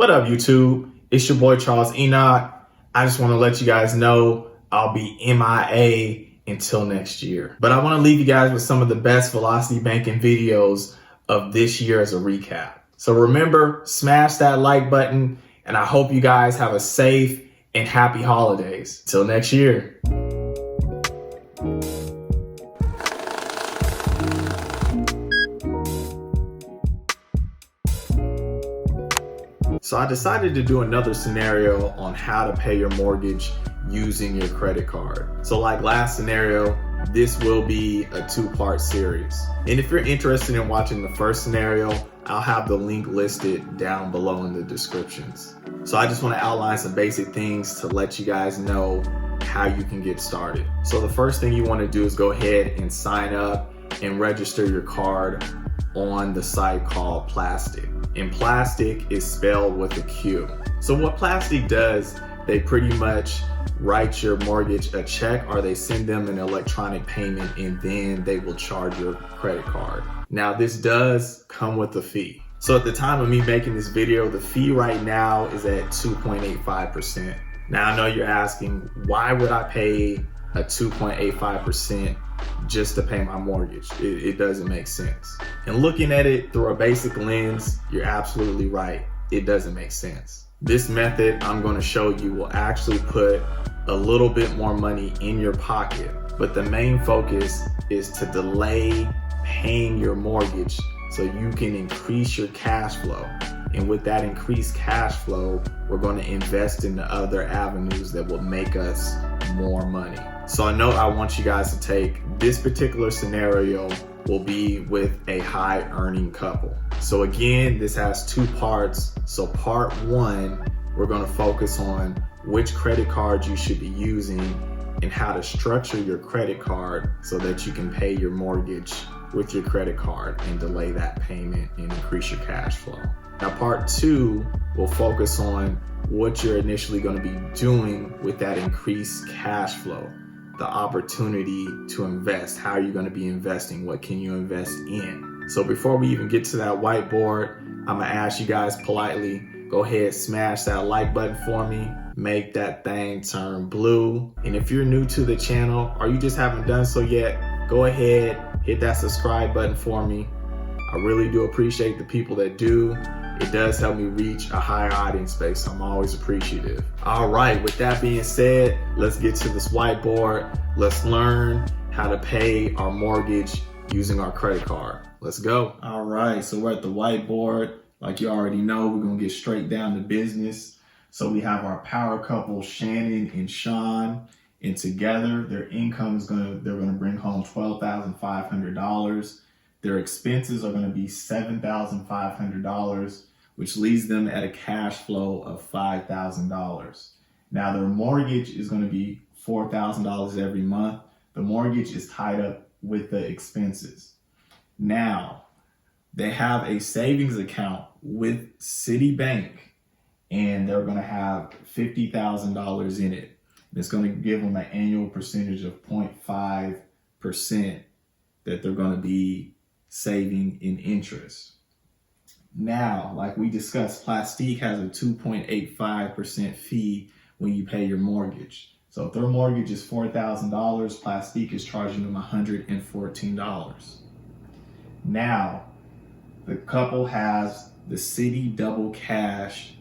What up, YouTube? It's your boy Charles Enoch. I just want to let you guys know I'll be MIA until next year. But I want to leave you guys with some of the best velocity banking videos of this year as a recap. So remember, smash that like button, and I hope you guys have a safe and happy holidays. Till next year. So I decided to do another scenario on how to pay your mortgage using your credit card. So like last scenario, this will be a two-part series. And if you're interested in watching the first scenario, I'll have the link listed down below in the descriptions. So I just want to outline some basic things to let you guys know how you can get started. So the first thing you want to do is go ahead and sign up and register your card on the site called Plastic. And Plastic is spelled with a Q. So what Plastic does, they pretty much write your mortgage a check, or they send them an electronic payment, and then they will charge your credit card. Now this does come with a fee. So at the time of me making this video, the fee right now is at 2.85%. Now I know you're asking, why would I pay a 2.85% just to pay my mortgage? It doesn't make sense. And looking at it through a basic lens, you're absolutely right. It doesn't make sense. This method I'm going to show you will actually put a little bit more money in your pocket, but the main focus is to delay paying your mortgage so you can increase your cash flow. And with that increased cash flow, we're going to invest in the other avenues that will make us more money. So I know I want you guys to take this particular scenario will be with a high earning couple. So again, this has two parts. So part one, we're going to focus on which credit card you should be using and how to structure your credit card so that you can pay your mortgage with your credit card and delay that payment and increase your cash flow. Now part two will focus on what you're initially going to be doing with that increased cash flow, the opportunity to invest. How are you going to be investing? What can you invest in? So before we even get to that whiteboard, I'm going to ask you guys politely, go ahead, smash that like button for me, make that thing turn blue. And if you're new to the channel or you just haven't done so yet, go ahead, hit that subscribe button for me. I really do appreciate the people that do. It does help me reach a higher audience base, so I'm always appreciative. All right, with that being said, let's get to this whiteboard. Let's learn how to pay our mortgage using our credit card. Let's go. All right, so we're at the whiteboard. Like you already know, we're gonna get straight down to business. So we have our power couple, Shannon and Sean, and together their income is they're gonna bring home $12,500. Their expenses are gonna be $7,500, which leaves them at a cash flow of $5,000. Now their mortgage is gonna be $4,000 every month. The mortgage is tied up with the expenses. Now, they have a savings account with Citibank, and they're gonna have $50,000 in it. It's gonna give them an annual percentage of 0.5% that they're gonna be saving in interest. Now, like we discussed, Plastique has a 2.85% fee when you pay your mortgage. So if their mortgage is $4,000, Plastique is charging them $114. Now, the couple has the Citi Double Cash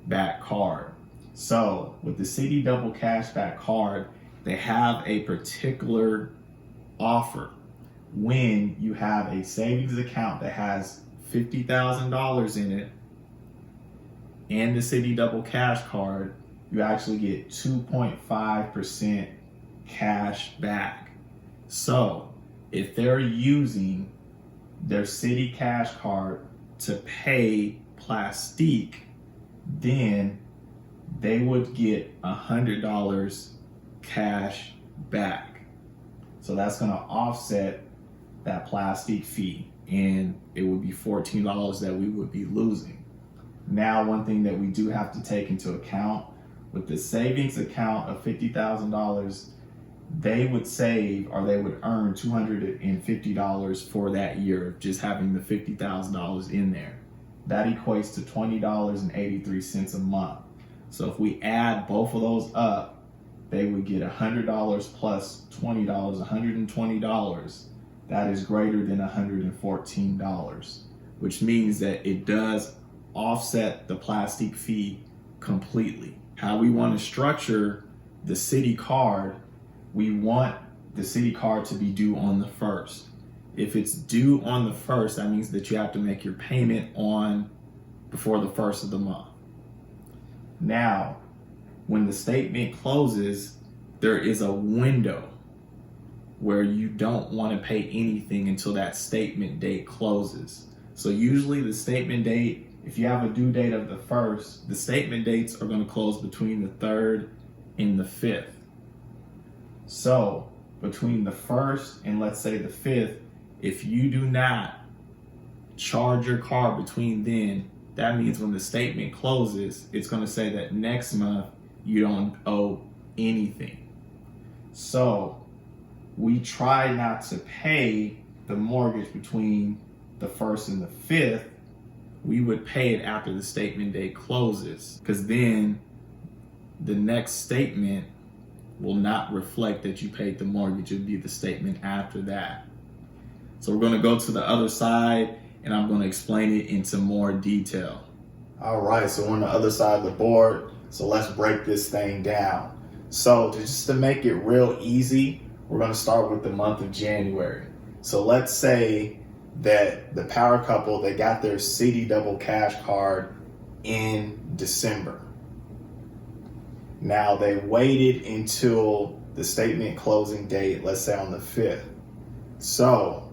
Back card. So with the Citi Double Cash Back card, they have a particular offer. When you have a savings account that has $50,000 in it and the Citi Double Cash card, you actually get 2.5% cash back. So if they're using their Citi Cash card to pay Plastique, then they would get $100 cash back. So that's gonna offset that Plastique fee, and it would be $14 that we would be losing. Now, one thing that we do have to take into account with the savings account of $50,000, they would save, or they would earn $250 for that year of just having the $50,000 in there. that equates to $20.83 a month. So if we add both of those up, they would get $100 plus $20, $120. That is greater than $114, which means that it does offset the plastic fee completely. How we want to structure the city card, we want the city card to be due on the 1st. If it's due on the 1st, that means that you have to make your payment on before the 1st of the month. Now, when the statement closes, there is a window where you don't want to pay anything until that statement date closes. So usually the statement date, if you have a due date of the 1st, the statement dates are going to close between the 3rd and the 5th. So between the 1st and let's say the 5th, if you do not charge your card between then, that means when the statement closes, it's going to say that next month you don't owe anything. So we try not to pay the mortgage between the 1st and the 5th. We would pay it after the statement date closes, because then the next statement will not reflect that you paid the mortgage. It'll be the statement after that. So we're going to go to the other side and I'm going to explain it into more detail. All right, so we're on the other side of the board. So let's break this thing down. So just to make it real easy, we're going to start with the month of January. So let's say that the power couple, they got their city double cash card in December. Now they waited until the statement closing date, let's say on the 5th. So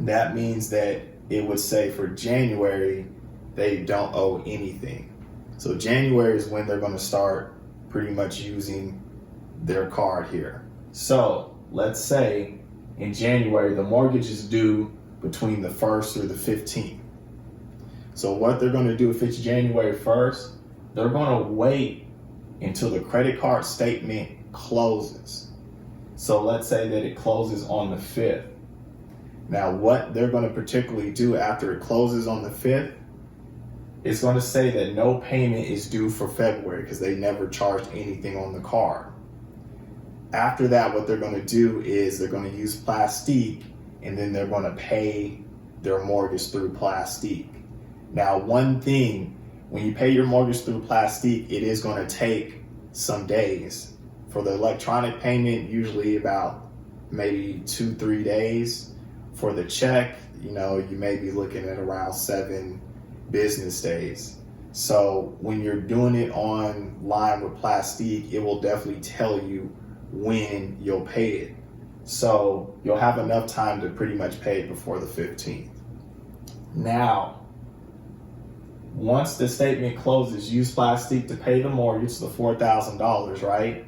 that means that it would say for January, they don't owe anything. So January is when they're going to start pretty much using their card here. So let's say in January, the mortgage is due between the 1st through the 15th. So what they're going to do if it's January 1st, they're going to wait until the credit card statement closes. So let's say that it closes on the 5th. Now what they're going to particularly do after it closes on the 5th, it's going to say that no payment is due for February because they never charged anything on the card. After that, what they're going to do is they're going to use Plastique, and then they're going to pay their mortgage through Plastique. Now, one thing, when you pay your mortgage through Plastique, it is going to take some days. For the electronic payment, usually about maybe 2-3 days. For the check, you may be looking at around 7 business days. So when you're doing it online with Plastique, it will definitely tell you when you'll pay it. So you'll have enough time to pretty much pay it before the 15th. Now, once the statement closes, use Plastique to pay the mortgage, the $4,000, right?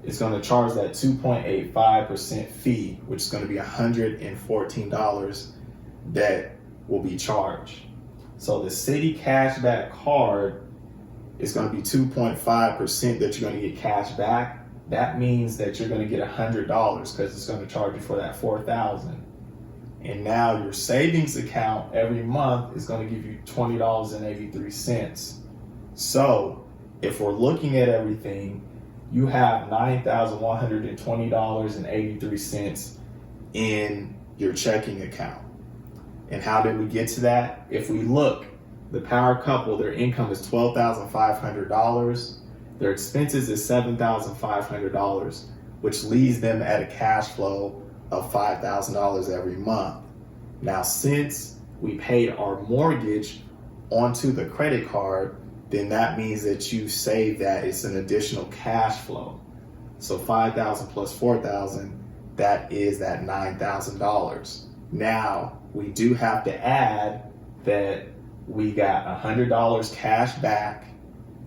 It's going to charge that 2.85% fee, which is going to be $114 that will be charged. So the city cashback card is going to be 2.5% that you're going to get cash back. That means that you're going to get $100 because it's going to charge you for that $4,000. And now your savings account every month is going to give you $20.83. So if we're looking at everything, you have $9,120.83 in your checking account. And how did we get to that? If we look, the power couple, their income is $12,500. Their expenses is $7,500, which leaves them at a cash flow of $5,000 every month. Now, since we paid our mortgage onto the credit card, then that means that you save that. It's an additional cash flow. So $5,000 plus $4,000, that is that $9,000. Now, we do have to add that we got $100 cash back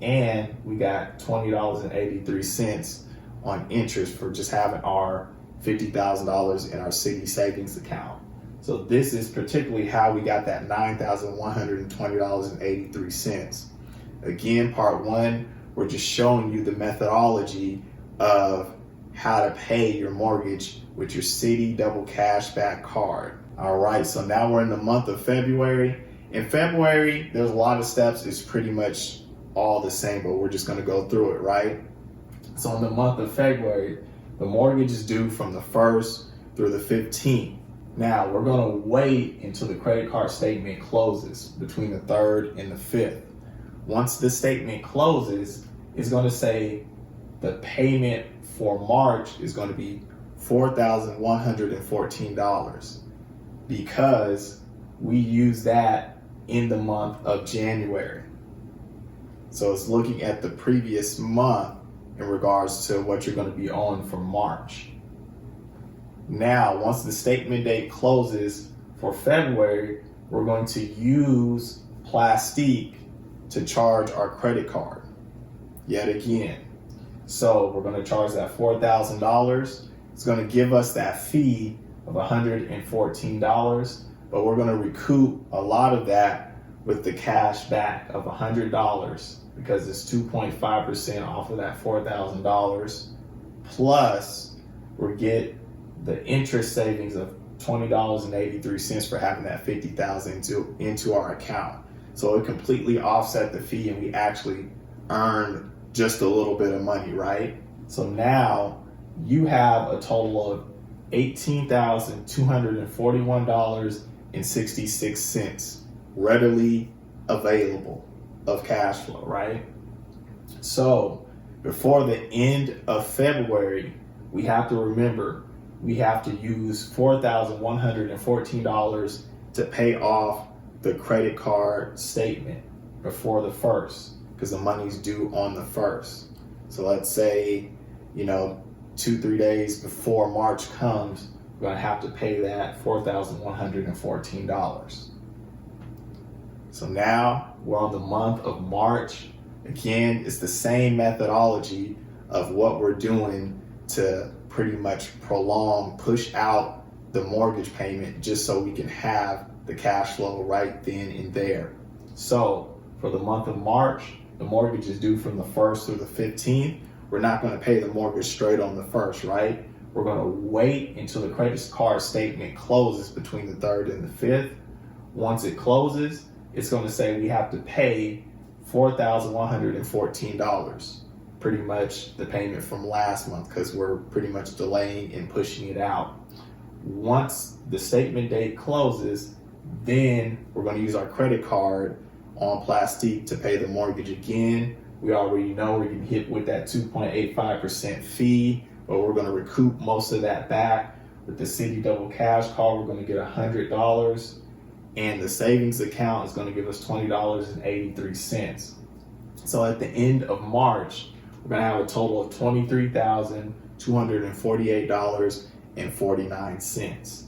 and we got $20.83 on interest for just having our $50,000 in our city savings account. So this is particularly how we got that $9,120.83. Again, part one, we're just showing you the methodology of how to pay your mortgage with your city double cashback card. All right, so now we're in the month of February, In February, there's a lot of steps. It's pretty much all the same, but we're just going to go through it, right? So in the month of February, the mortgage is due from the 1st through the 15th. Now, we're going to wait until the credit card statement closes between the 3rd and the 5th. Once the statement closes, it's going to say the payment for March is going to be $4,114 because we use that in the month of January. So it's looking at the previous month in regards to what you're going to be owing for March. Now, once the statement date closes for February, we're going to use Plastique to charge our credit card yet again. So we're going to charge that $4,000. It's going to give us that fee of $114, but we're going to recoup a lot of that with the cash back of $100 because it's 2.5% off of that $4,000. Plus, we get the interest savings of $20.83 for having that $50,000 into our account. So it completely offset the fee and we actually earned just a little bit of money, right? So now you have a total of $18,241.66 readily available of cash flow, right? So before the end of February, we have to remember we have to use $4,114 to pay off the credit card statement before the 1st because the money's due on the 1st. So let's say, 2-3 days before March comes, we're going to have to pay that $4,114. So now we're on the month of March. Again, it's the same methodology of what we're doing to pretty much push out the mortgage payment just so we can have the cash flow right then and there. So for the month of March, the mortgage is due from the 1st through the 15th. We're not going to pay the mortgage straight on the 1st, right? We're going to wait until the credit card statement closes between the 3rd and the 5th. Once it closes, it's going to say we have to pay $4,114, pretty much the payment from last month because we're pretty much delaying and pushing it out. Once the statement date closes, then we're going to use our credit card on Plastique to pay the mortgage again. We already know we're getting hit with that 2.85% fee, but we're going to recoup most of that back. With the City Double Cash card, we're going to get $100, and the savings account is going to give us $20.83. So at the end of March, we're going to have a total of $23,248.49.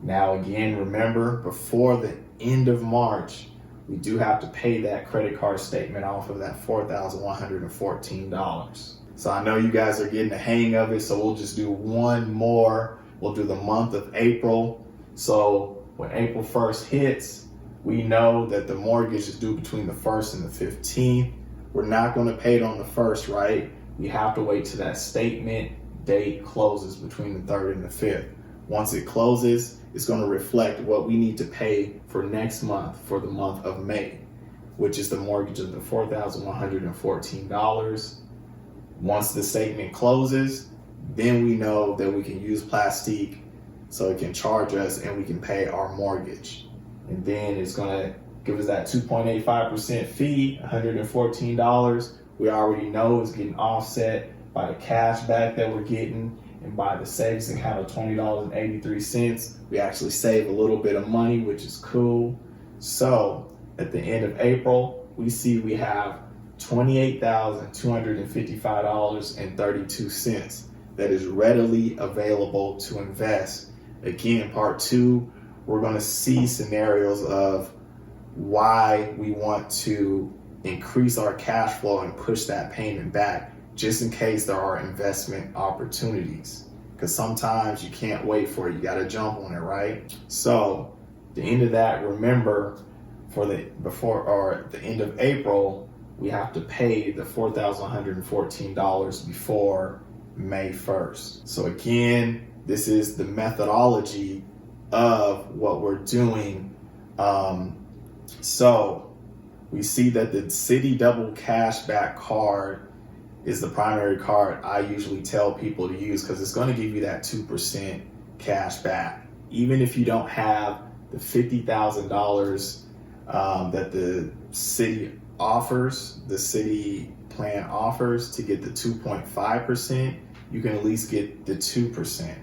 Now again, remember, before the end of March, we do have to pay that credit card statement off of that $4,114. So I know you guys are getting the hang of it, so we'll just do one more. We'll do the month of April. So when April 1st hits, we know that the mortgage is due between the 1st and the 15th. We're not going to pay it on the 1st, right? We have to wait till that statement date closes between the 3rd and the 5th. Once it closes, it's going to reflect what we need to pay for next month, for the month of May, which is the mortgage of the $4,114. Once the statement closes, then we know that we can use Plastique so it can charge us and we can pay our mortgage. And then it's going to give us that 2.85% fee, $114. We already know it's getting offset by the cash back that we're getting and by the savings account of $20.83. We actually save a little bit of money, which is cool. So at the end of April, we see we have $28,255.32 that is readily available to invest. Again, part 2, we're going to see scenarios of why we want to increase our cash flow and push that payment back, just in case there are investment opportunities. Because sometimes you can't wait for it, you got to jump on it, right? So the end of that, remember, for the end of April, we have to pay the $4,114 before May 1st. So again, this is the methodology of what we're doing So we see that the City Double Cashback card is the primary card I usually tell people to use because it's going to give you that 2% cash back. Even if you don't have the $50,000 that the city offers, the city plan offers to get the 2.5%, you can at least get the 2%.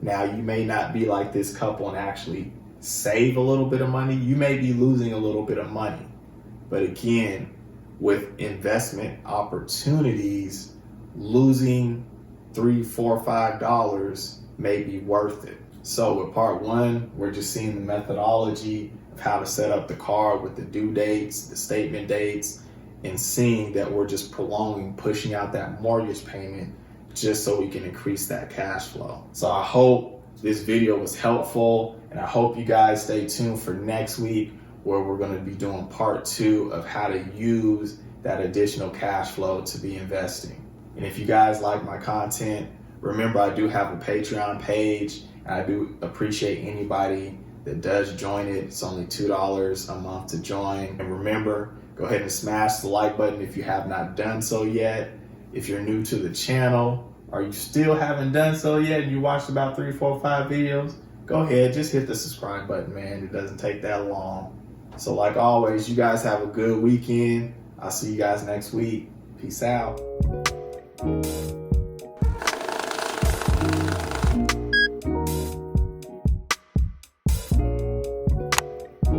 Now, you may not be like this couple and actually save a little bit of money. You may be losing a little bit of money. But again, with investment opportunities, losing $3, $4, $5 may be worth it. So with part one, we're just seeing the methodology of how to set up the card with the due dates, the statement dates, and seeing that we're just prolonging, pushing out that mortgage payment just so we can increase that cash flow. So I hope this video was helpful, and I hope you guys stay tuned for next week where we're going to be doing part two of how to use that additional cash flow to be investing. And if you guys like my content, remember I do have a Patreon page, and I do appreciate anybody that does join it. It's only $2 a month to join. And remember, go ahead and smash the like button if you have not done so yet. If you're new to the channel, or you still haven't done so yet and you watched about 3, 4, 5 videos, go ahead, just hit the subscribe button, man. It doesn't take that long. So like always, you guys have a good weekend. I'll see you guys next week. Peace out.